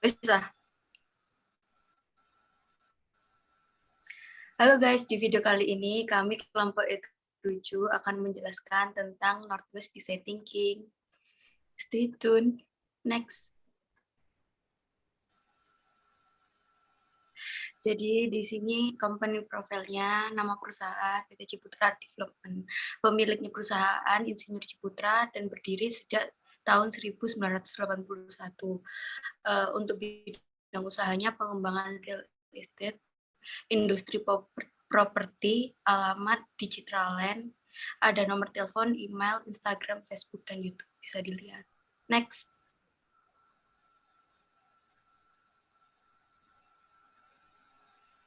Bisa. Halo guys, di video kali ini kami kelompok E7 akan menjelaskan tentang Northwest Design Thinking. Stay tune. Next. Jadi di sini company profile-nya, nama perusahaan PT Ciputra Development. Pemiliknya perusahaan Insinyur Ciputra dan berdiri sejak tahun 1981. Untuk bidang usahanya pengembangan real estate, industri properti, alamat Digitalland, ada nomor telepon, email, Instagram, Facebook, dan YouTube. Bisa dilihat. Next.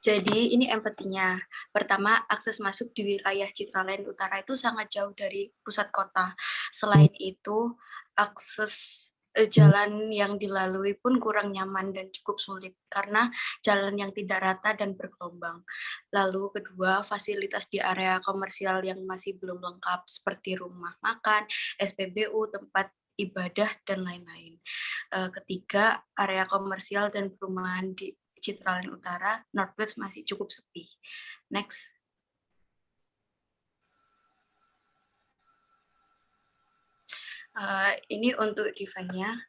Jadi ini empatinya. Pertama, akses masuk di wilayah Citraland Utara itu sangat jauh dari pusat kota. Selain itu, akses jalan yang dilalui pun kurang nyaman dan cukup sulit karena jalan yang tidak rata dan bergelombang. Lalu kedua, fasilitas di area komersial yang masih belum lengkap seperti rumah makan, SPBU, tempat ibadah, dan lain-lain. Ketiga, area komersial dan perumahan di Citraland Utara, Northwest masih cukup sepi. Next. Ini untuk desainnya.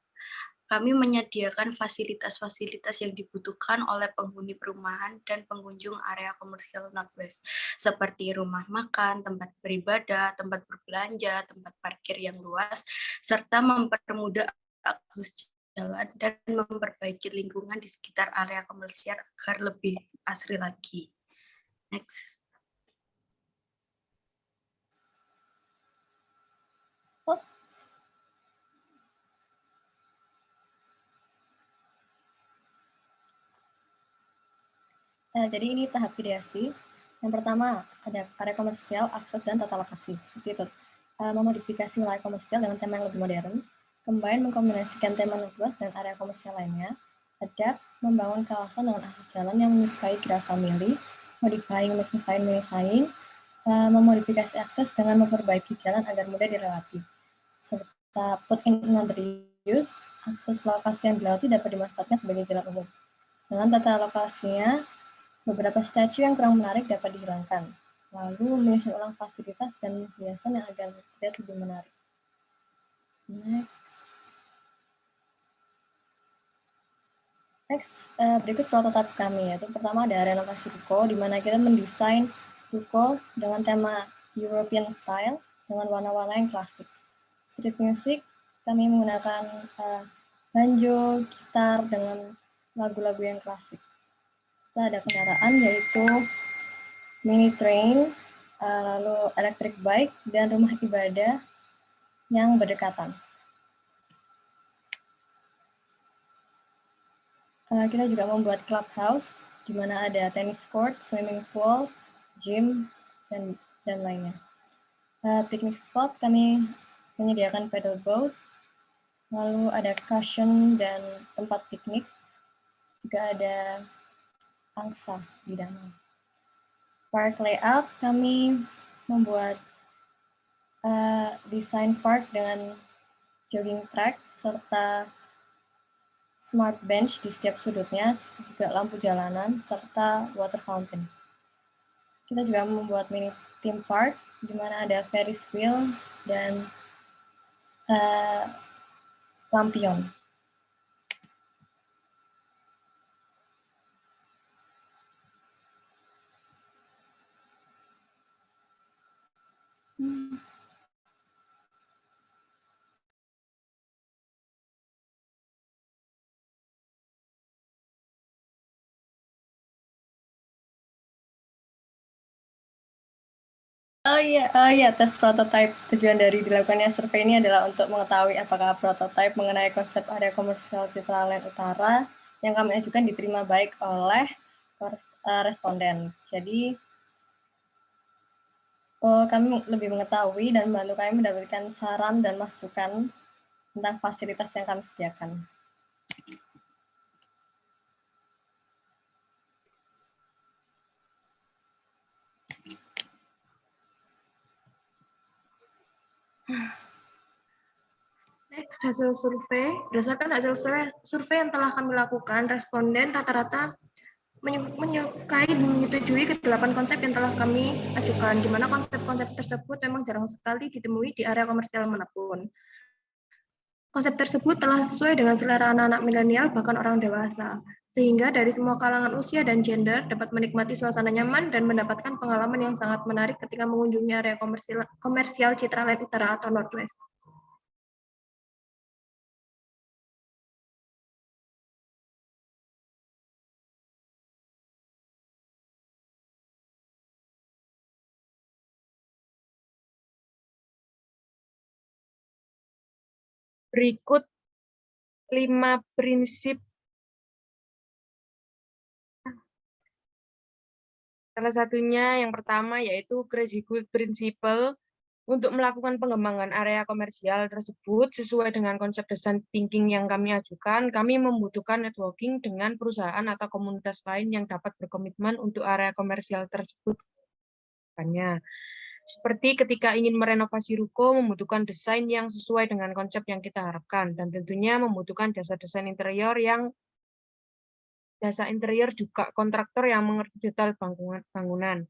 Kami menyediakan fasilitas-fasilitas yang dibutuhkan oleh penghuni perumahan dan pengunjung area komersial Northwest, seperti rumah makan, tempat beribadah, tempat berbelanja, tempat parkir yang luas, serta mempermudah akses jalan dan memperbaiki lingkungan di sekitar area komersial agar lebih asri lagi. Next. Jadi ini tahap ideasi. Yang pertama ada area komersial, akses, dan tata lokasi. Seperti itu. Memodifikasi wilayah komersial dengan tema yang lebih modern. Combine mengkombinasikan tema luas dan area komersial lainnya. Adapt, membangun kawasan dengan akses jalan yang menyukai gerak family. Modifying, magnifying. Memodifikasi akses dengan memperbaiki jalan agar mudah dilewati. Serta put in another use, akses lokasi yang dilewati dapat dimanfaatkan sebagai jalan umum. Dengan tata lokasinya, beberapa statue yang kurang menarik dapat dihilangkan, lalu menyusun ulang fasilitas dan hiasan yang agar terlihat lebih menarik. Next, berikut prototipe kami, yaitu pertama ada renovasi ruko, di mana kita mendesain ruko dengan tema European style dengan warna-warna yang klasik. Street music, kami menggunakan banjo, gitar dengan lagu-lagu yang klasik. Kita ada kendaraan yaitu mini train, lalu electric bike, dan rumah ibadah yang berdekatan. Kita juga membuat clubhouse, di mana ada tennis court, swimming pool, gym, dan lainnya. Picnic spot, kami menyediakan pedal boat, lalu ada cushion dan tempat piknik, juga ada angsa di danau. Park layout, kami membuat desain park dengan jogging track, serta smart bench di setiap sudutnya, juga lampu jalanan, serta water fountain. Kita juga membuat mini theme park, di mana ada Ferris wheel dan lampion. Oh iya, tes prototype. Tujuan dari dilakukannya survei ini adalah untuk mengetahui apakah prototype mengenai konsep area komersial Citraland Utara yang kami ajukan diterima baik oleh responden. Jadi, kami lebih mengetahui dan membantu kami mendapatkan saran dan masukan tentang fasilitas yang kami sediakan. Next, hasil survei. Berdasarkan hasil survei yang telah kami lakukan, responden rata-rata menyukai dan menyetujui ke-8 konsep yang telah kami ajukan, di mana konsep-konsep tersebut memang jarang sekali ditemui di area komersial manapun. Konsep tersebut telah sesuai dengan selera anak-anak milenial, bahkan orang dewasa, sehingga dari semua kalangan usia dan gender dapat menikmati suasana nyaman dan mendapatkan pengalaman yang sangat menarik ketika mengunjungi area komersial Citraland Utara atau Northwest. Berikut 5 prinsip. Salah satunya yang pertama yaitu Crazy Quick Principle. Untuk melakukan pengembangan area komersial tersebut sesuai dengan konsep design thinking yang kami ajukan, kami membutuhkan networking dengan perusahaan atau komunitas lain yang dapat berkomitmen untuk area komersial tersebut. Seperti ketika ingin merenovasi ruko, membutuhkan desain yang sesuai dengan konsep yang kita harapkan, dan tentunya membutuhkan jasa desain interior juga kontraktor yang mengerti detail bangunan.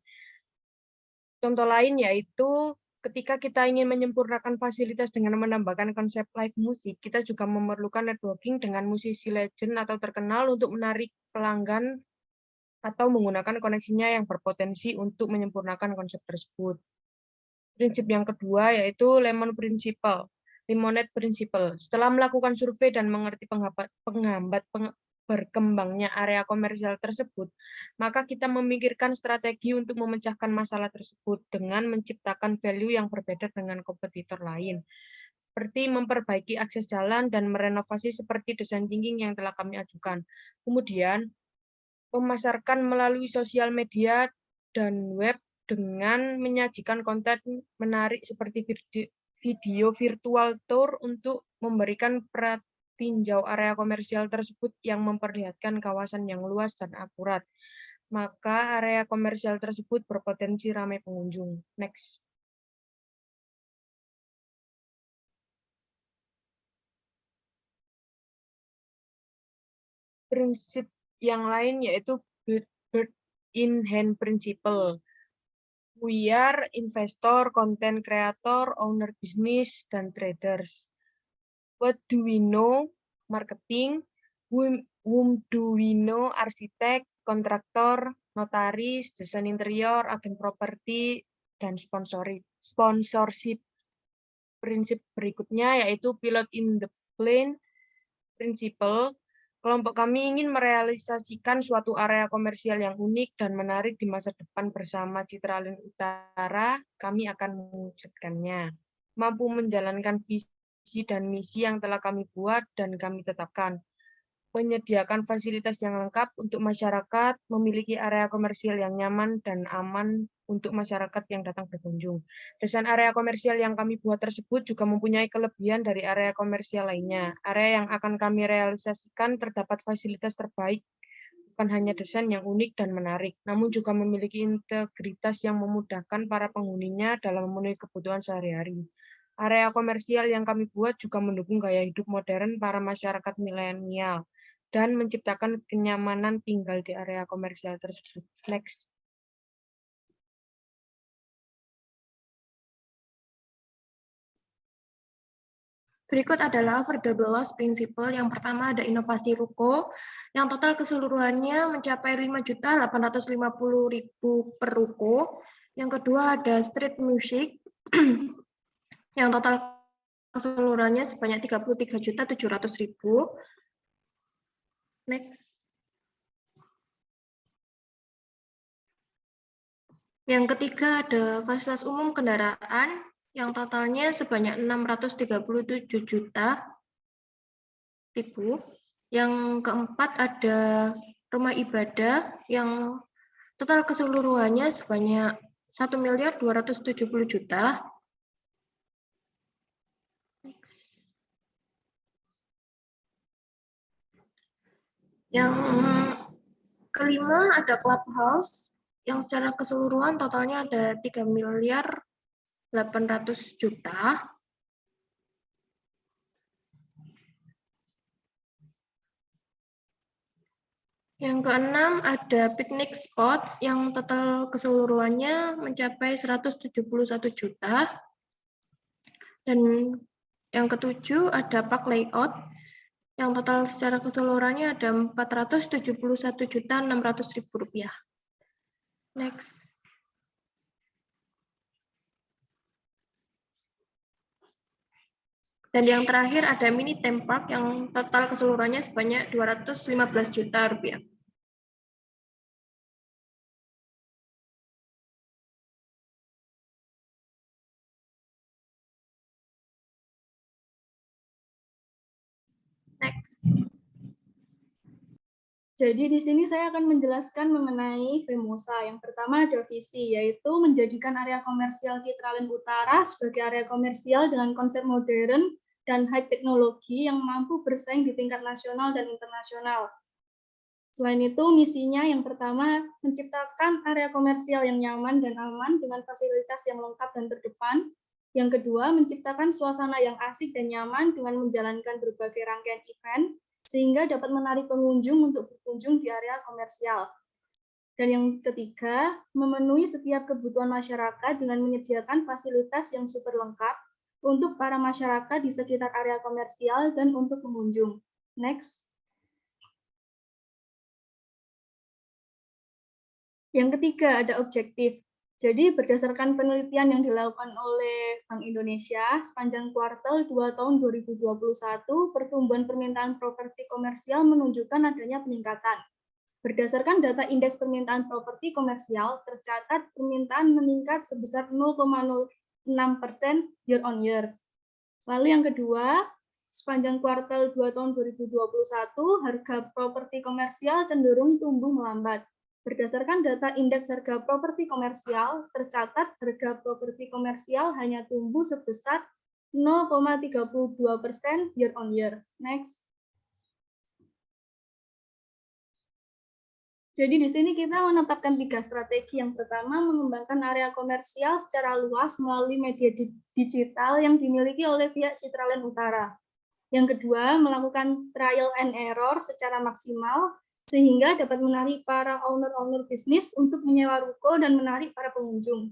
Contoh lain yaitu ketika kita ingin menyempurnakan fasilitas dengan menambahkan konsep live musik, kita juga memerlukan networking dengan musisi legend atau terkenal untuk menarik pelanggan atau menggunakan koneksinya yang berpotensi untuk menyempurnakan konsep tersebut. Prinsip yang kedua yaitu Lemonade Principle. Setelah melakukan survei dan mengerti penghambat berkembangnya area komersial tersebut, maka kita memikirkan strategi untuk memecahkan masalah tersebut dengan menciptakan value yang berbeda dengan kompetitor lain, seperti memperbaiki akses jalan dan merenovasi seperti desain thinking yang telah kami ajukan. Kemudian, memasarkan melalui sosial media dan web dengan menyajikan konten menarik seperti video virtual tour untuk memberikan tinjau area komersial tersebut yang memperlihatkan kawasan yang luas dan akurat. Maka area komersial tersebut berpotensi ramai pengunjung. Next. Prinsip yang lain yaitu bird in hand principle. We are investor, content creator, owner business, dan traders. What do we know? Marketing. Whom do we know? Arsitek, kontraktor, notaris, desain interior, agen properti, dan sponsorship. Prinsip berikutnya yaitu pilot in the plane principle. Kelompok kami ingin merealisasikan suatu area komersial yang unik dan menarik di masa depan bersama Citraland Utara. Kami akan mewujudkannya. Mampu menjalankan visi dan misi yang telah kami buat dan kami tetapkan. Menyediakan fasilitas yang lengkap untuk masyarakat, memiliki area komersial yang nyaman dan aman untuk masyarakat yang datang berkunjung. Desain area komersial yang kami buat tersebut juga mempunyai kelebihan dari area komersial lainnya. Area yang akan kami realisasikan terdapat fasilitas terbaik, bukan hanya desain yang unik dan menarik, namun juga memiliki integritas yang memudahkan para penghuninya dalam memenuhi kebutuhan sehari-hari. Area komersial yang kami buat juga mendukung gaya hidup modern para masyarakat milenial dan menciptakan kenyamanan tinggal di area komersial tersebut. Next. Berikut adalah Affordable Loss Principle. Yang pertama ada inovasi ruko, yang total keseluruhannya mencapai 5.850.000 per ruko. Yang kedua ada Street Music, yang total keseluruhannya sebanyak 33.700.000. Next. Yang ketiga ada fasilitas umum kendaraan, yang totalnya sebanyak 637.000.000. Yang keempat ada rumah ibadah, yang total keseluruhannya sebanyak 1.270.000.000. Yang kelima ada clubhouse, yang secara keseluruhan totalnya ada 3.800.000.000. 。 . 。 . . . . . . . . . . . . . . . . . . . . . . . . . . . . . . . . . . . . . 。 。 。 。 . 。 。 . 。 . . 。 . 。Yang keenam ada picnic spot yang total keseluruhannya mencapai 171 juta. Dan yang ketujuh ada park layout yang total secara keseluruhannya ada 471.600.000 rupiah. Next. Dan yang terakhir ada mini theme park yang total keseluruhannya sebanyak 215 juta rupiah. Next. Jadi di sini saya akan menjelaskan mengenai FEMOSA. Yang pertama ada visi, yaitu menjadikan area komersial Citraland Utara sebagai area komersial dengan konsep modern dan high teknologi yang mampu bersaing di tingkat nasional dan internasional. Selain itu, misinya yang pertama, menciptakan area komersial yang nyaman dan aman dengan fasilitas yang lengkap dan terdepan. Yang kedua, menciptakan suasana yang asik dan nyaman dengan menjalankan berbagai rangkaian event, sehingga dapat menarik pengunjung untuk berkunjung di area komersial. Dan yang ketiga, memenuhi setiap kebutuhan masyarakat dengan menyediakan fasilitas yang super lengkap untuk para masyarakat di sekitar area komersial dan untuk pengunjung. Next. Yang ketiga, ada objektif. Jadi, berdasarkan penelitian yang dilakukan oleh Bank Indonesia, sepanjang kuartal 2 tahun 2021, pertumbuhan permintaan properti komersial menunjukkan adanya peningkatan. Berdasarkan data indeks permintaan properti komersial, tercatat permintaan meningkat sebesar 0,06% year on year. Lalu yang kedua, sepanjang kuartal 2 tahun 2021, harga properti komersial cenderung tumbuh melambat. Berdasarkan data indeks harga properti komersial, tercatat harga properti komersial hanya tumbuh sebesar 0,32% year on year. Next. Jadi di sini kita menetapkan 3 strategi. Yang pertama, mengembangkan area komersial secara luas melalui media digital yang dimiliki oleh pihak Citraland Utara. Yang kedua, melakukan trial and error secara maksimal, sehingga dapat menarik para owner-owner bisnis untuk menyewa ruko dan menarik para pengunjung.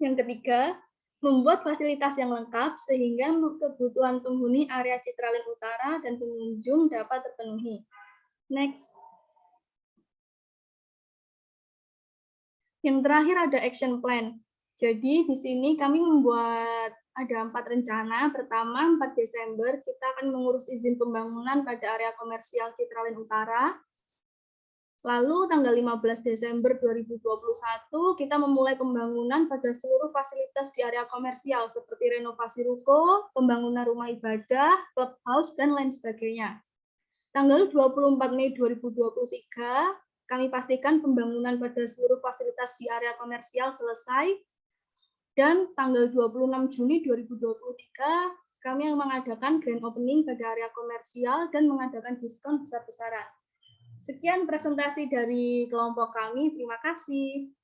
Yang ketiga, membuat fasilitas yang lengkap sehingga kebutuhan penghuni area Citraland Utara dan pengunjung dapat terpenuhi. Next. Yang terakhir ada action plan. Jadi di sini kami membuat ada 4 rencana. Pertama, 4 Desember kita akan mengurus izin pembangunan pada area komersial Citraland Utara. Lalu tanggal 15 Desember 2021 kita memulai pembangunan pada seluruh fasilitas di area komersial seperti renovasi ruko, pembangunan rumah ibadah, clubhouse, dan lain sebagainya. Tanggal 24 Mei 2023 kami pastikan pembangunan pada seluruh fasilitas di area komersial selesai. Dan tanggal 26 Juni 2023, kami yang mengadakan grand opening pada area komersial dan mengadakan diskon besar-besaran. Sekian presentasi dari kelompok kami. Terima kasih.